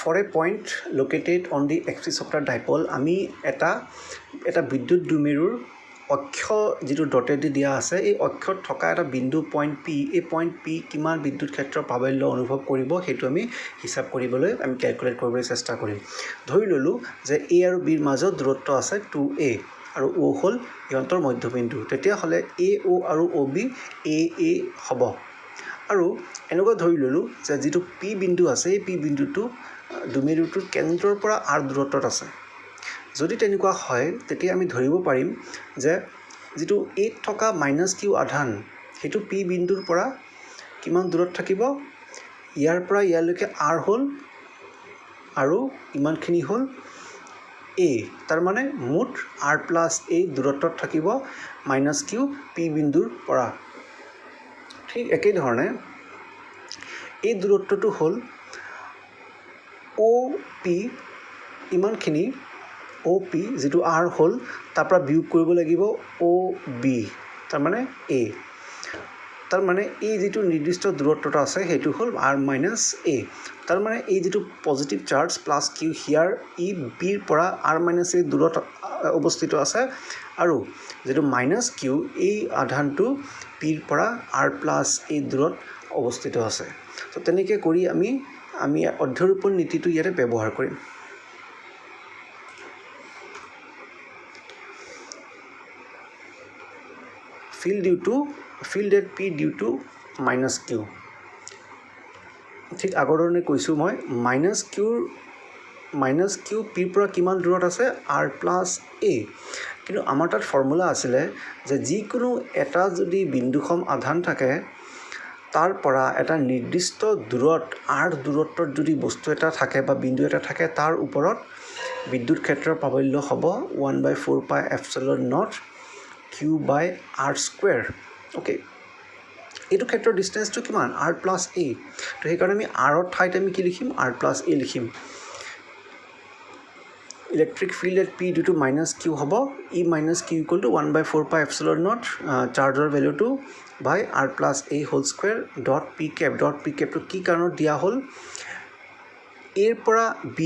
for a point located on the axis of the dipole আমি এটা বিদ্যুৎ দ্বিমেৰুৰ অক্ষ যেটো ডটেদি দিয়া আছে এই অক্ষত থকা এটা বিন্দু পইণ্ট পি এই পইণ্ট পি কিমান বিদ্যুৎ ক্ষেত্ৰ প্ৰাবল্য অনুভৱ কৰিব হেতু আমি হিসাব কৰিবলৈ আমি ক্যালকুলেট কৰিবলৈ চেষ্টা কৰিম ধৰি ললো যে a আৰু b ৰ মাজত দূৰত্ব আছে 2a আৰু o হল ইহঁতৰ মধ্যবিন্দু তেতিয়া হলে AO আৰু OB AA হ'ব আৰু এনেকুৱা ধৰি ললো যে যেটো p বিন্দু আছে এই p বিন্দুটো দ্বিমেৰুটোৰ কেন্দ্ৰৰ পৰা r দূৰত্বত আছে যদি তেনেকুৱা হয় তেতিয়া আমি ধৰিব পাৰিম যে যেটো a থকা -q আধান হেতু p বিন্দুৰ পৰা কিমান দূৰত থাকিব ইয়াৰ পৰা ইয়ালৈকে r হল আৰু ইমানখিনি হল a তাৰ মানে মুঠ r + a দূৰত্বত থাকিব -q p বিন্দুৰ পৰা ঠিক একেই ধৰণে এই দূৰত্বটো হল OP ইমানখিনি OP যেটো r হল তাৰ পৰা বিয়োগ কৰিব লাগিব OB তাৰ মানে a তাৰ মানে এই যেটো নিৰ্দিষ্ট দূৰত্বটো আছে হেতু হল r - a তাৰ মানে এই যেটো পজিটিভ চাৰ্জ + q হিয়াৰ ই b ৰ পৰা r - a দূৰত অৱস্থিত আছে আৰু যেটো -q এই আধানটো p ৰ পৰা r + a দূৰত অৱস্থিত আছে তো তেনেকৈ কৰি আমি অধ্যৰোপণ নীতিটো ইয়াতে ব্যৱহাৰ কৰিম field at p due to -q ঠিক আগৰ ধৰণে কৈছো মই -q p পৰা কিমান দূৰত আছে r + a কিন্তু আমাৰ তাত ফৰ্মুলা আছিলে যে যিকোনো এটা যদি বিন্দুসম আধান থাকে তাৰ পৰা এটা নিৰ্দিষ্ট দূৰত r দূৰত্বত যদি বস্তু এটা থাকে বা বিন্দু এটা থাকে তাৰ ওপৰত বিদ্যুৎ ক্ষেত্ৰৰ প্ৰাবল্য হ'ব 1/4πε0 q/r² ওকে এইটো ক্ষেত্ৰৰ ডিসটেন্সটো কিমান r + a তো সেই কাৰণে আমি r ৰ ঠাইত আমি কি লিখিম r + a লিখিম electric field at p due to -q হ'ব e - q = 1/4πε0 চাৰ্জৰ ভ্যালুটো by r + a whole square dot p cap to কি কাৰণত দিয়া হল a ৰ পৰা b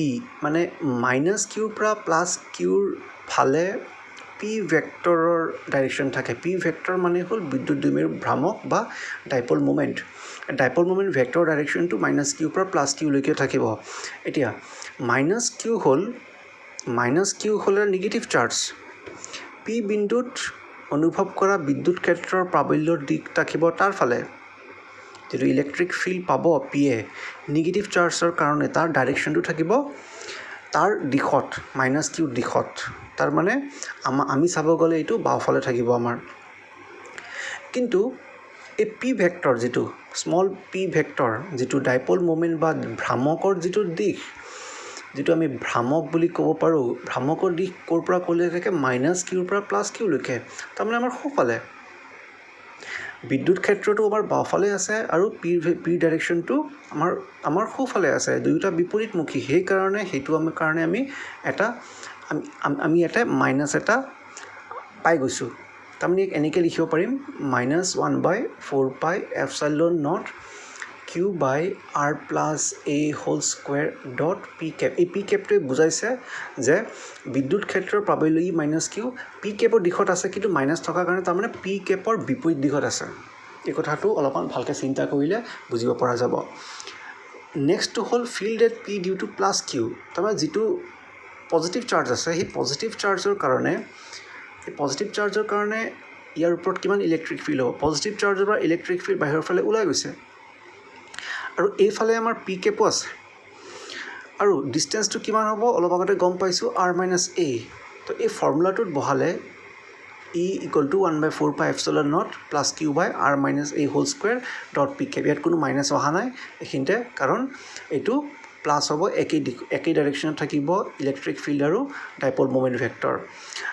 মানে -q ৰ পৰা +q ৰ ফালে p ভেক্টৰৰ ডাইৰেকশন থাকে p ভেক্টৰ মানে হল বিদ্যুৎ দ্বিমেৰু ভ্ৰামক বা ডাইপল মোমেন্ট ভেক্টৰ ডাইৰেকশনটো -q ৰ পৰা +q লৈকে থাকিব এতিয়া -q হল নিগেটিভ চাৰ্জ p বিন্দুত অনুভৱ কৰা বিদ্যুৎ ক্ষেত্ৰৰ প্ৰাবল্যৰ দিক থাকিব তাৰ ফালে যেটো ইলেক্ট্ৰিক ফিল্ড পাব p এ নিগেটিভ চাৰ্জৰ কাৰণে তাৰ ডাইৰেকশনটো থাকিব তাৰ দিশত -q দিশত তাৰ মানে আমি চাব গলে এইটো বাওফালে থাকিব আমাৰ কিন্তু এই p ভেক্টৰ যেটো স্মল p ভেক্টৰ যেটো ডাইপল মোমেন্ট বা ভ্ৰামকৰ যেটো দিশ যেটো আমি ভ্ৰামক বুলি ক'ব পাৰো ভ্ৰামকৰ দিশ কোৰ পৰা ক'লে থাকে -q ৰ পৰা +q লৈকে তাৰ মানে আমাৰ সোঁফালে বিদ্যুৎ ক্ষেত্ৰটো আমাৰ বাওফালে আছে আৰু p ডাইৰেকশনটো আমাৰ সোঁফালে আছে দুয়োটা বিপৰীতমুখী সেই কাৰণে হেতু আমি এটা মাইনাস এটা পাই গৈছো তাৰমানে এনেকৈ লিখিব পাৰিম -1/4πε0 q/r + a whole square dot p cap এই p capটোৱে বুজাইছে যে বিদ্যুৎ ক্ষেত্ৰৰ প্ৰাবল্য ই -q p capৰ দিশত আছে কিন্তু মাইনাস থকাৰ কাৰণে তাৰ মানে p capৰ বিপৰীত দিশত আছে এই কথাটো অলপমান ভালকে চিন্তা কৰিলে বুজিব পৰা যাব next hall field at p due to +q তাৰমানে যেটো পজিটিভ চাৰ্জ আছে সেই পজিটিভ চাৰ্জৰ কাৰণে ইয়াৰ ওপৰত কিমান ইলেক্ট্ৰিক ফিল্ড হ'ব পজিটিভ চাৰ্জৰ পৰা ইলেক্ট্ৰিক ফিল্ড বাহিৰৰ ফালে ওলাই গৈছে আৰু এইফালে আমাৰ p cap আছে আৰু ডিসটেন্সটো কিমান হ'ব অলপ আগতে গম পাইছো r - a তো এই ফৰ্মুলাটোত বহালে e = 1/4πε0 + q/r - a whole square dot p cap ইয়াত কোনো মাইনাস অহা নাই এখিনতে কাৰণ এইটো প্লাস হ'ব একেই ডাইৰেকশনত থাকিব ইলেক্ট্ৰিক ফিল্ড আৰু ডাইপল মোমেন্ট ভেক্টৰ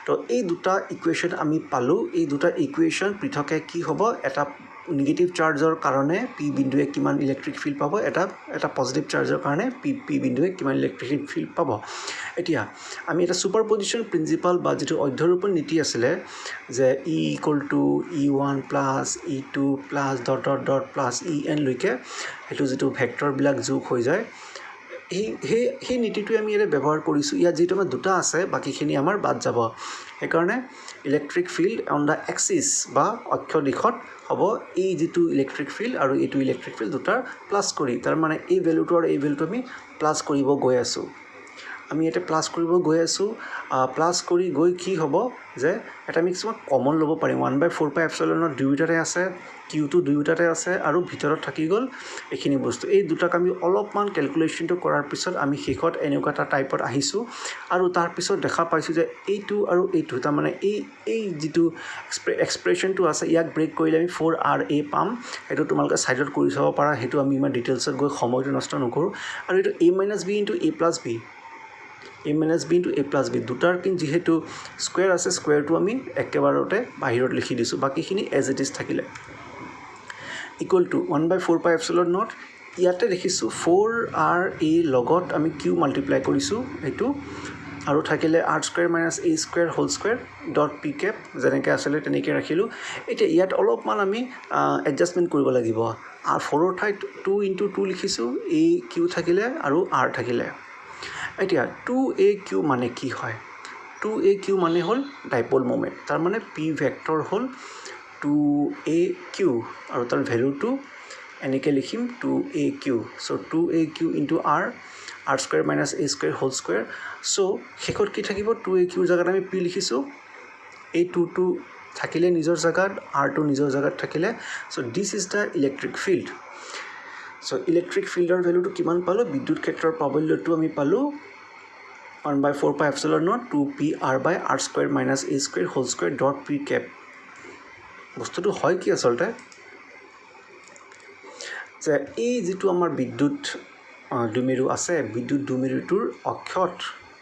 তো এই দুটা ইকুৱেশ্যন আমি পালো এই দুটা ইকুৱেশ্যন পৃথকে কি হ'ব এটা নিগেটিভ চাৰ্জৰ কাৰণে p বিন্দুৱে কিমান ইলেক্ট্ৰিক ফিল্ড পাব এটা পজিটিভ চাৰ্জৰ কাৰণে p বিন্দুৱে কিমান ইলেক্ট্ৰিক ফিল্ড পাব এতিয়া আমি এটা সুপাৰপজিশন প্ৰিন্সিপাল বা যেটো অধ্যৰোপণ নীতি আছিল যে e = e1 + e2 + ... en লৈকে হেতু যেটো ভেক্টৰ বিলাক যোগ হৈ যায় সেই নীতিটোৱে আমি ইয়াতে ব্যৱহাৰ কৰিছোঁ ইয়াত যিটো আমাৰ দুটা আছে বাকীখিনি আমাৰ বাদ যাব সেইকাৰণে electric field on the axis বা অক্ষ দিশত হ'ব এই যিটো ইলেক্ট্ৰিক ফিল্ড আৰু এইটো ইলেক্ট্ৰিক ফিল্ড দুটাৰ প্লাছ কৰি তাৰমানে এই ভেলুটো আৰু এই ভেলুটো আমি প্লাছ কৰিব গৈ আছোঁ আমি ইয়াতে প্লাছ কৰিব গৈ আছোঁ প্লাছ কৰি গৈ কি হ'ব যে এটা আমি কিছুমান কমন ল'ব পাৰিম 1/4πε দুয়োটাতে আছে কিউটো দুয়োটাতে আছে আৰু ভিতৰত থাকি গ'ল এইখিনি বস্তু এই দুটাক আমি অলপমান কেলকুলেশ্যনটো কৰাৰ পিছত আমি শেষত এনেকুৱা এটা টাইপত আহিছোঁ আৰু তাৰপিছত দেখা পাইছোঁ যে এইটো আৰু এইটো তাৰমানে এই যিটো এক্সপ্ৰেশ্যনটো আছে ইয়াক ব্ৰেক কৰিলে আমি 4RA পাম সেইটো তোমালোকে ছাইডত কৰি চাব পাৰা সেইটো আমি ইমান ডিটেইলছত গৈ সময়টো নষ্ট নকৰোঁ আৰু এইটো A - B × A + B A - B × A + B দুটাৰ কিন্তু যিহেতু স্কুৱেৰ আছে স্কুৱেৰটো আমি একেবাৰতে বাহিৰত লিখি দিছোঁ বাকীখিনি এজ ইট ইজ থাকিলে ইকুৱেল টু 1/4πε0 ইয়াতে লিখিছোঁ 4RA লগত আমি কিউ মাল্টিপ্লাই কৰিছোঁ এইটো আৰু থাকিলে R² - A² dot P Cape যেনেকৈ আছিলে তেনেকৈ ৰাখিলোঁ এতিয়া ইয়াত অলপমান আমি এডজাষ্টমেণ্ট কৰিব লাগিব আৰু 4ৰ ঠাইত 2 × 2 লিখিছোঁ AQ থাকিলে আৰু R থাকিলে এতিয়া 2AQ মানে কি হয় 2AQ মানে হ'ল ডাইপল মমেণ্ট তাৰমানে পি ভেক্টৰ হ'ল 2AQ আৰু তাৰ ভেলুটো এনেকৈ লিখিম 2AQ চ' 2AQ × R² - A² চ' শেষত কি থাকিব 2AQৰ জেগাত আমি পি লিখিছোঁ এই 2টো থাকিলে নিজৰ জেগাত আৰটো নিজৰ জেগাত থাকিলে so' this is the electric field so' electric ফিল্ডৰ ভেলুটো কিমান পালোঁ বিদ্যুৎ ক্ষেত্ৰৰ প্ৰাবল্যটো আমি পালোঁ 1/4πε0 2PR/R² - A² dot P Cape বস্তুটো হয় কি আচলতে যে এই যিটো আমাৰ বিদ্যুৎ দুমেৰু আছে বিদ্যুৎ দুমেৰুটোৰ অক্ষত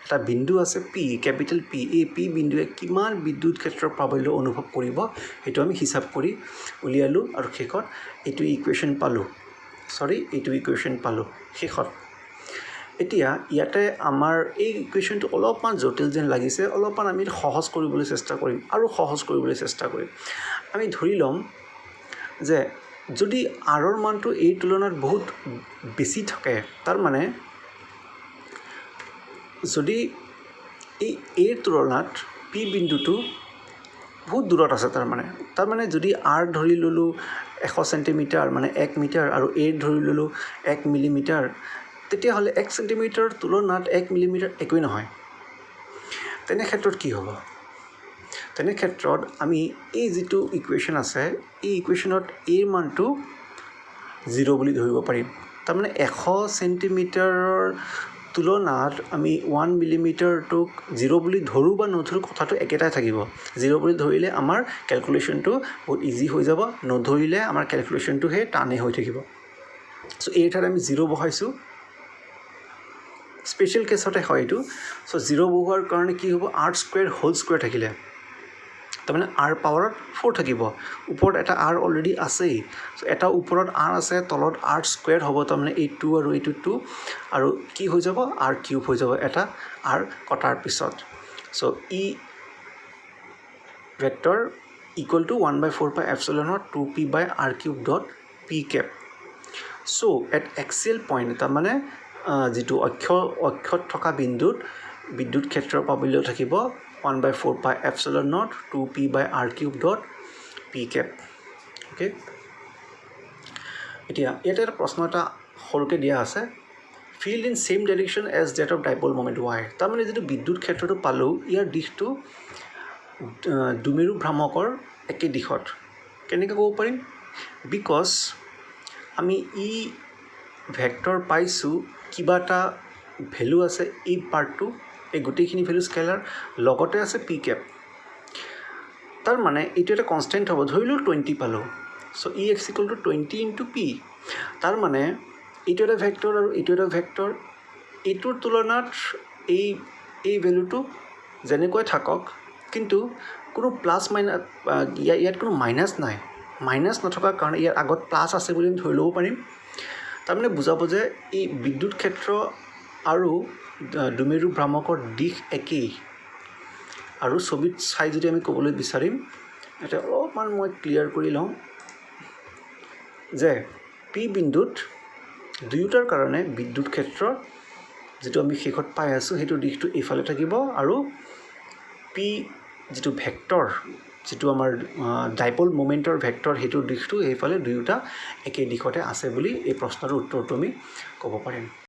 এটা বিন্দু আছে পি কেপিটেল পি এই পি বিন্দুৱে কিমান বিদ্যুৎ ক্ষেত্ৰৰ প্ৰাবল্য অনুভৱ কৰিব সেইটো আমি হিচাপ কৰি উলিয়ালোঁ আৰু শেষত এইটো ইকুৱেশ্যন পালোঁ শেষত এতিয়া ইয়াতে আমাৰ এই ইকুৱেশ্যনটো অলপমান জটিল যেন লাগিছে অলপমান আমি সহজ কৰিবলৈ চেষ্টা কৰিম আৰু সহজ কৰিবলৈ চেষ্টা কৰিম আমি ধৰি ল'ম যে যদি আৰৰ মানটো এই তুলনাত বহুত বেছি থাকে তাৰমানে যদি এই এৰ তুলনাত পি বিন্দুটো বহুত দূৰত আছে তাৰমানে যদি আৰ ধৰি ল'লোঁ 100 চেণ্টিমিটাৰ মানে 1 মিটাৰ আৰু এৰ ধৰি ল'লোঁ 1 মিলিমিটাৰ তেতিয়াহ'লে 1 চেণ্টিমিটাৰৰ তুলনাত 1 মিলিমিটাৰ একোৱেই নহয় তেনে ক্ষেত্ৰত কি হ'ব তেনে ক্ষেত্ৰত আমি এই যিটো ইকুৱেশ্যন আছে এই ইকুৱেশ্যনত এৰ মানটো 0 বুলি ধৰিব পাৰিম তাৰমানে 100 চেণ্টিমিটাৰৰ তুলনাত আমি 1 মিলিমিটাৰটোক 0 বুলি ধৰোঁ বা নধৰোঁ কথাটো একেটাই থাকিব 0 বুলি ধৰিলে আমাৰ কেলকুলেশ্যনটো বহুত ইজি হৈ যাব নধৰিলে আমাৰ কেলকুলেশ্যনটো সেই টানেই হৈ থাকিব চ' এই ঠাইত আমি 0 বহাইছোঁ স্পেচিয়েল কেছতে হয় এইটো চ' 0 বহোৱাৰ কাৰণে কি হ'ব R² থাকিলে তাৰমানে R পাৱাৰত 4 থাকিব ওপৰত এটা R অলৰেডি আছেই চ' এটা ওপৰত R আছে তলত R² হ'ব তাৰমানে এই 2 আৰু এইটো 2 আৰু কি হৈ যাব R³ হৈ যাব এটা R কটাৰ পিছত so' E vector equal to 1/4πε0 2p/R³ dot P cap so' at axial point তাৰমানে যিটো অক্ষত থকা বিন্দুত বিদ্যুৎ ক্ষেত্ৰৰ প্ৰাবল্য থাকিব 1/4πε0 2p/R³ dot P Cape okay এতিয়া ইয়াতে এটা প্ৰশ্ন এটা সৰুকৈ দিয়া আছে field in same direction as that of dipole moment ৱাই তাৰমানে যিটো বিদ্যুৎ ক্ষেত্ৰটো পালোঁ ইয়াৰ দিশটো দুমেৰু ভ্ৰামকৰ একে দিশত কেনেকৈ ক'ব পাৰিম বিকজ আমি ই ভেক্টৰ পাইছোঁ কিবা এটা ভেলু আছে এই পাৰ্টটো এই গোটেইখিনি ভেলু স্কেলাৰ লগতে আছে পি কেপ তাৰমানে এইটো এটা কনষ্টেণ্ট হ'ব ধৰিলোঁ 20 পালোঁ চ' ই এক্স ইকুৱেল টু 20 × পি তাৰমানে এইটো এটা ভেক্টৰ আৰু এইটো এটা ভেক্টৰ এইটোৰ তুলনাত এই ভেলুটো যেনেকৈ থাকক কিন্তু কোনো প্লাছ মাইনাছ ইয়াত কোনো মাইনাছ নাই মাইনাছ নথকাৰ কাৰণে ইয়াৰ আগত প্লাছ আছে বুলি আমি ধৰি ল'ব পাৰিম তাৰমানে বুজাব যে এই বিদ্যুৎ ক্ষেত্ৰ আৰু দুমেৰু ভ্ৰামকৰ দিশ একেই আৰু ছবিত চাই যদি আমি ক'বলৈ বিচাৰিম এতিয়া অলপমান মই ক্লিয়াৰ কৰি লওঁ যে পি বিন্দুত দুয়োটাৰ কাৰণে বিদ্যুৎ ক্ষেত্ৰ যিটো আমি শেষত পাই আছোঁ সেইটো দিশটো এইফালে থাকিব আৰু পি যিটো ভেক্টৰ যিটো আমাৰ ডাইপল মোমেণ্টৰ ভেক্টৰ সেইটো দিশটো এইফালে দুয়োটা একে দিশতে আছে বুলি এই প্ৰশ্নটোৰ উত্তৰটো আমি ক'ব পাৰিম